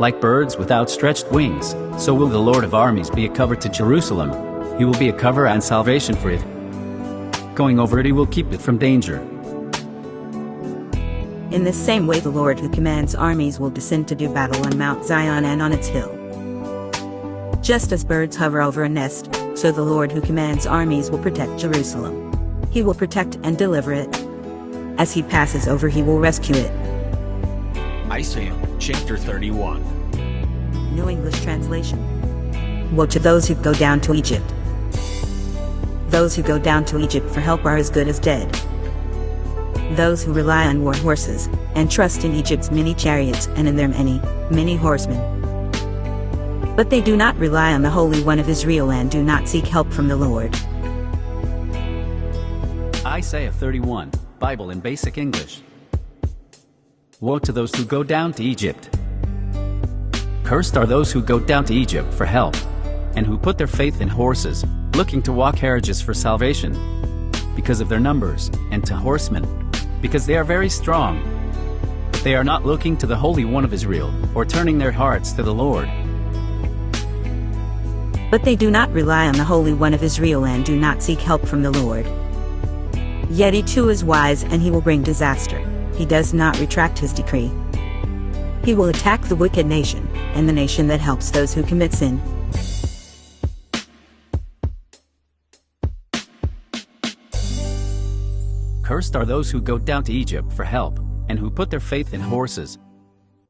Like birds with outstretched wings, so will the Lord of Armies be a cover to Jerusalem. He will be a cover and salvation for it. Going over it, he will keep it from danger. In the same way, the Lord who commands armies will descend to do battle on Mount Zion and on its hill. Just as birds hover over a nest, so the Lord who commands armies will protect Jerusalem. He will protect and deliver it. As he passes over, he will rescue it. Isaiah chapter 31. New English Translation. Woe to those who go down to Egypt. Those who go down to Egypt for help are as good as dead. Those who rely on war horses, and trust in Egypt's many chariots and in their many horsemen. But they do not rely on the Holy One of Israel and do not seek help from the Lord. Isaiah 31, Bible in Basic English. Woe to those who go down to Egypt. Cursed are those who go down to Egypt for help, and who put their faith in horses, looking to walk carriages for salvation, because of their numbers, and to horsemen, because they are very strong. But they are not looking to the Holy One of Israel, or turning their hearts to the Lord. But they do not rely on the Holy One of Israel and do not seek help from the Lord. Yet he too is wise, and he will bring disaster. He does not retract his decree. He will attack the wicked nation, and the nation that helps those who commit sin. Cursed are those who go down to Egypt for help, and who put their faith in horses,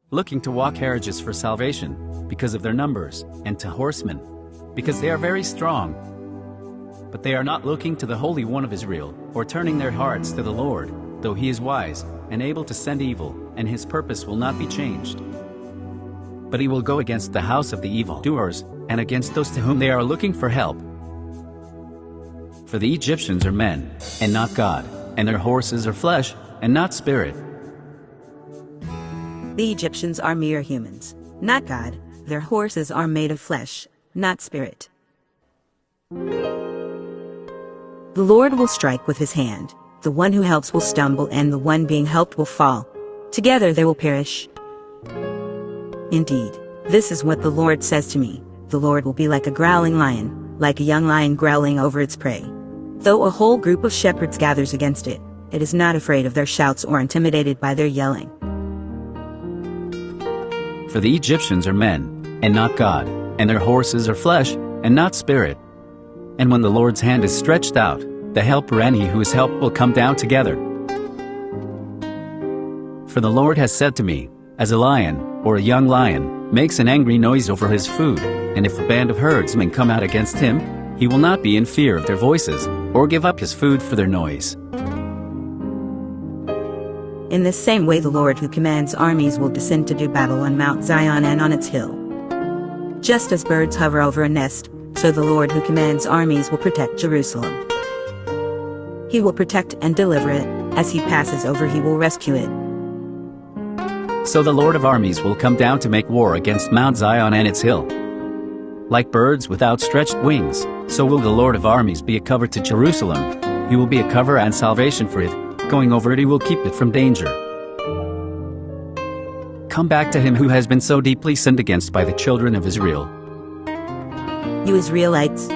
looking to walk carriages for salvation, because of their numbers, and to horsemen, because they are very strong. But they are not looking to the Holy One of Israel, or turning their hearts to the Lord, though he is wise, and able to send evil, and his purpose will not be changed. But he will go against the house of the evildoers, and against those to whom they are looking for help. For the Egyptians are men, and not God, and their horses are flesh, and not spirit. The Egyptians are mere humans, not God. Their horses are made of flesh, not spirit. The Lord will strike with his hand. The one who helps will stumble, and the one being helped will fall. Together they will perish. Indeed, this is what the Lord says to me. The Lord will be like a growling lion, like a young lion growling over its prey. Though a whole group of shepherds gathers against it, it is not afraid of their shouts or intimidated by their yelling. For the Egyptians are men, and not God, and their horses are flesh, and not spirit. And when the Lord's hand is stretched out, the helper and he who is helped will come down together. For the Lord has said to me, as a lion, or a young lion, makes an angry noise over his food, and if a band of herdsmen come out against him, he will not be in fear of their voices, or give up his food for their noise. In the same way, the Lord who commands armies will descend to do battle on Mount Zion and on its hill. Just as birds hover over a nest, so the Lord who commands armies will protect Jerusalem. He will protect and deliver it. As he passes over, he will rescue it. So the Lord of Armies will come down to make war against Mount Zion and its hill. Like birds with outstretched wings, so will the Lord of Armies be a cover to Jerusalem. He will be a cover and salvation for it. Going over it, he will keep it from danger. Come back to him who has been so deeply sinned against by the children of Israel. You Israelites,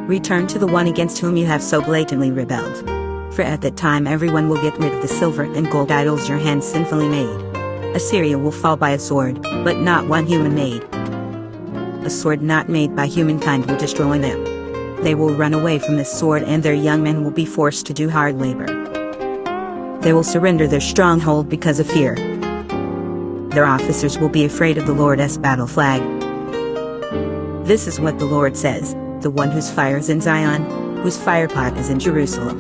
return to the one against whom you have so blatantly rebelled. For at that time everyone will get rid of the silver and gold idols your hands sinfully made. Assyria will fall by a sword, but not one human made. A sword not made by humankind will destroy them. They will run away from this sword, and their young men will be forced to do hard labor. They will surrender their stronghold because of fear. Their officers will be afraid of the Lord's battle flag. This is what the Lord says, the one whose fire is in Zion, whose firepot is in Jerusalem.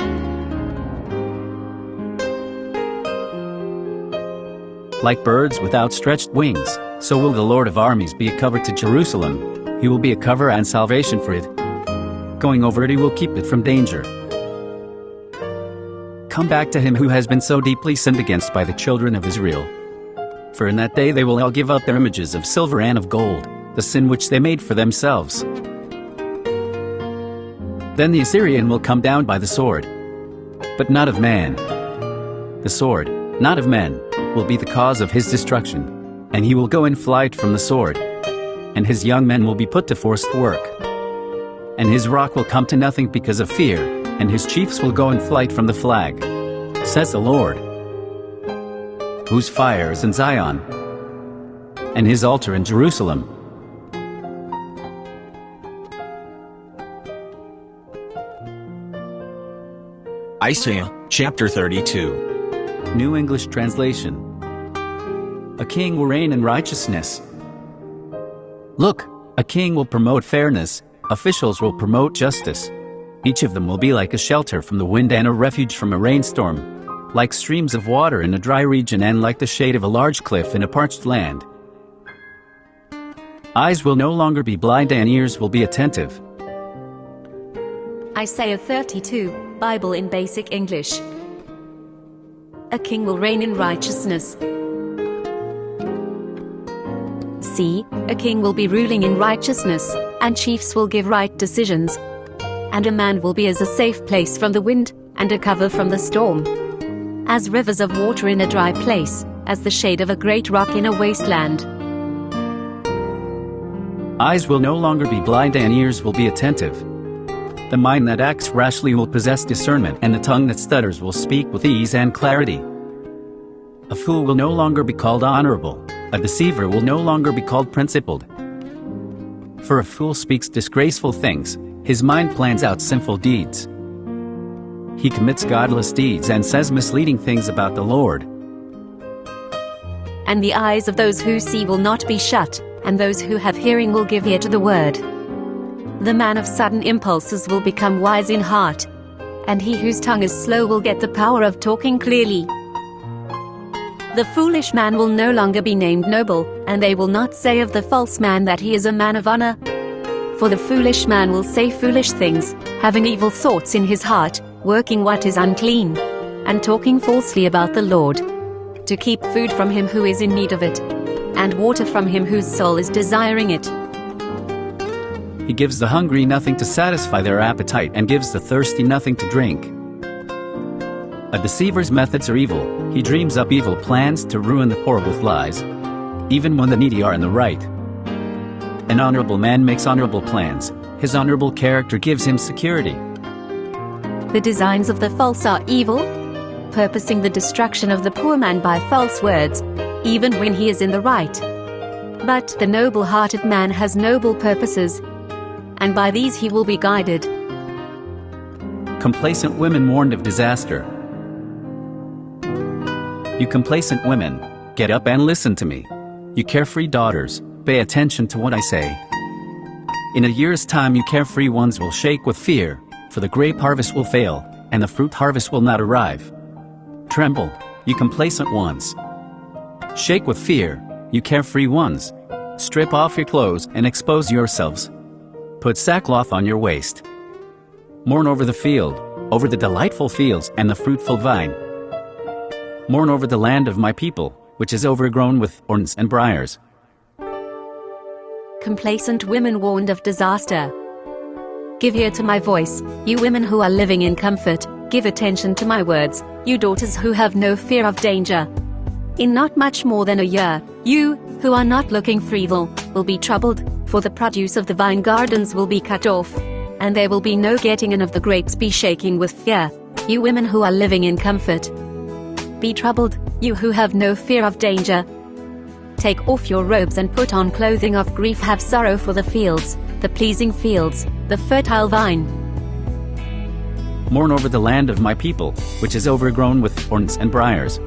Like birds with outstretched wings, so will the Lord of Armies be a cover to Jerusalem. He will be a cover and salvation for it. Going over it, he will keep it from danger. Come back to him who has been so deeply sinned against by the children of Israel. For in that day they will all give up their images of silver and of gold, the sin which they made for themselves. Then the Assyrian will come down by the sword, but not of man. The sword, not of men, will be the cause of his destruction. and he will go in flight from the sword. And his young men will be put to forced work. And his rock will come to nothing because of fear, and his chiefs will go in flight from the flag, says the Lord, whose fire is in Zion, and his altar in Jerusalem. Isaiah, chapter 32. New English Translation. A king will reign in righteousness. Look, a king will promote fairness, officials will promote justice. Each of them will be like a shelter from the wind and a refuge from a rainstorm, like streams of water in a dry region and like the shade of a large cliff in a parched land. Eyes will no longer be blind and ears will be attentive. Isaiah 32, Bible in Basic English. A king will reign in righteousness. See, a king will be ruling in righteousness, and chiefs will give right decisions. And a man will be as a safe place from the wind, and a cover from the storm. As rivers of water in a dry place, as the shade of a great rock in a wasteland. Eyes will no longer be blind and ears will be attentive. The mind that acts rashly will possess discernment, and the tongue that stutters will speak with ease and clarity. A fool will no longer be called honorable, a deceiver will no longer be called principled. For a fool speaks disgraceful things, his mind plans out sinful deeds. He commits godless deeds and says misleading things about the Lord. And the eyes of those who see will not be shut, and those who have hearing will give ear to the word. The man of sudden impulses will become wise in heart, and he whose tongue is slow will get the power of talking clearly. The foolish man will no longer be named noble, and they will not say of the false man that he is a man of honor. For the foolish man will say foolish things, having evil thoughts in his heart, working what is unclean, and talking falsely about the Lord, to keep food from him who is in need of it, and water from him whose soul is desiring it. He gives the hungry nothing to satisfy their appetite and gives the thirsty nothing to drink. A deceiver's methods are evil. He dreams up evil plans to ruin the poor with lies, even when the needy are in the right. An honorable man makes honorable plans. His honorable character gives him security. The designs of the false are evil, purposing the destruction of the poor man by false words, even when he is in the right. But the noble-hearted man has noble purposes, and by these he will be guided. Complacent women warned of disaster. You complacent women, get up and listen to me. You carefree daughters, pay attention to what I say. In a year's time you carefree ones will shake with fear, for the grape harvest will fail, and the fruit harvest will not arrive. Tremble, you complacent ones. Shake with fear, you carefree ones. Strip off your clothes and expose yourselves. Put sackcloth on your waist. Mourn over the field, over the delightful fields and the fruitful vine. Mourn over the land of my people, which is overgrown with thorns and briers. Complacent women warned of disaster. Give ear to my voice, you women who are living in comfort, give attention to my words, you daughters who have no fear of danger. In not much more than a year, you, who are not looking for evil, will be troubled, for the produce of the vine gardens will be cut off, and there will be no getting in of the grapes. Be shaking with fear, you women who are living in comfort. Be troubled, you who have no fear of danger. Take off your robes and put on clothing of grief. Have sorrow for the fields, the pleasing fields, the fertile vine. Mourn over the land of my people, which is overgrown with thorns and briers.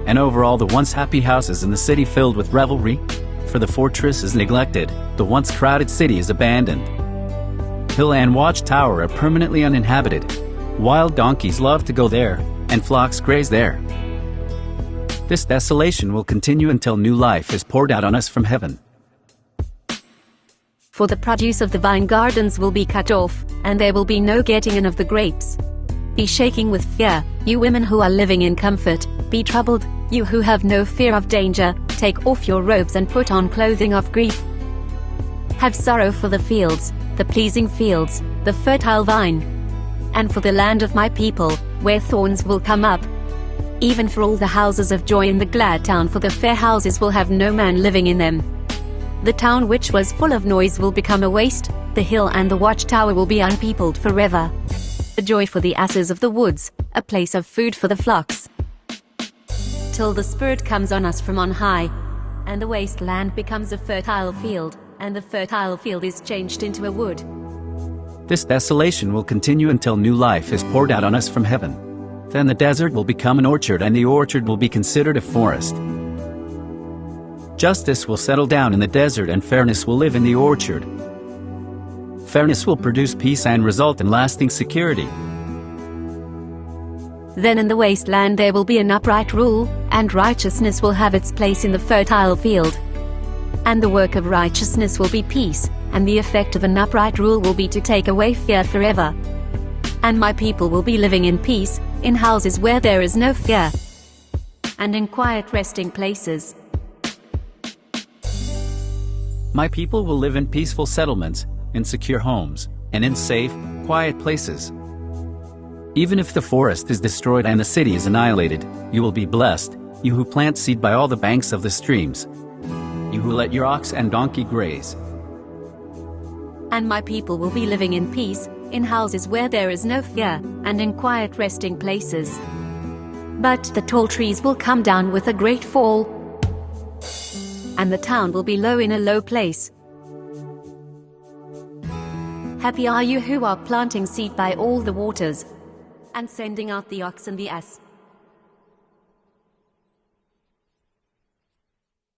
And over all the once happy houses in the city filled with revelry, for the fortress is neglected, the once crowded city is abandoned. Hill and watchtower are permanently uninhabited. Wild donkeys love to go there, and flocks graze there. This desolation will continue until new life is poured out on us from heaven. For the produce of the vine gardens will be cut off, and there will be no getting in of the grapes. Be shaking with fear, you women who are living in comfort. Be troubled, you who have no fear of danger. Take off your robes and put on clothing of grief. Have sorrow for the fields, the pleasing fields, the fertile vine. And for the land of my people, where thorns will come up. even for all the houses of joy in the glad town, for the fair houses will have no man living in them. The town which was full of noise will become a waste, the hill and the watchtower will be unpeopled forever. A joy for the asses of the woods, a place of food for the flocks. Till the Spirit comes on us from on high, and the wasteland becomes a fertile field, and the fertile field is changed into a wood. This desolation will continue until new life is poured out on us from heaven. Then the desert will become an orchard, and the orchard will be considered a forest. Justice will settle down in the desert, and fairness will live in the orchard. Fairness will produce peace and result in lasting security. Then in the wasteland there will be an upright rule, and righteousness will have its place in the fertile field. And the work of righteousness will be peace, and the effect of an upright rule will be to take away fear forever. And my people will be living in peace, in houses where there is no fear, and in quiet resting places. My people will live in peaceful settlements, in secure homes, and in safe, quiet places. Even if the forest is destroyed and the city is annihilated, you will be blessed, you who plant seed by all the banks of the streams, you who let your ox and donkey graze. And my people will be living in peace, in houses where there is no fear, and in quiet resting places. But the tall trees will come down with a great fall, and the town will be low in a low place. Happy are you who are planting seed by all the waters, and sending out the ox and the ass.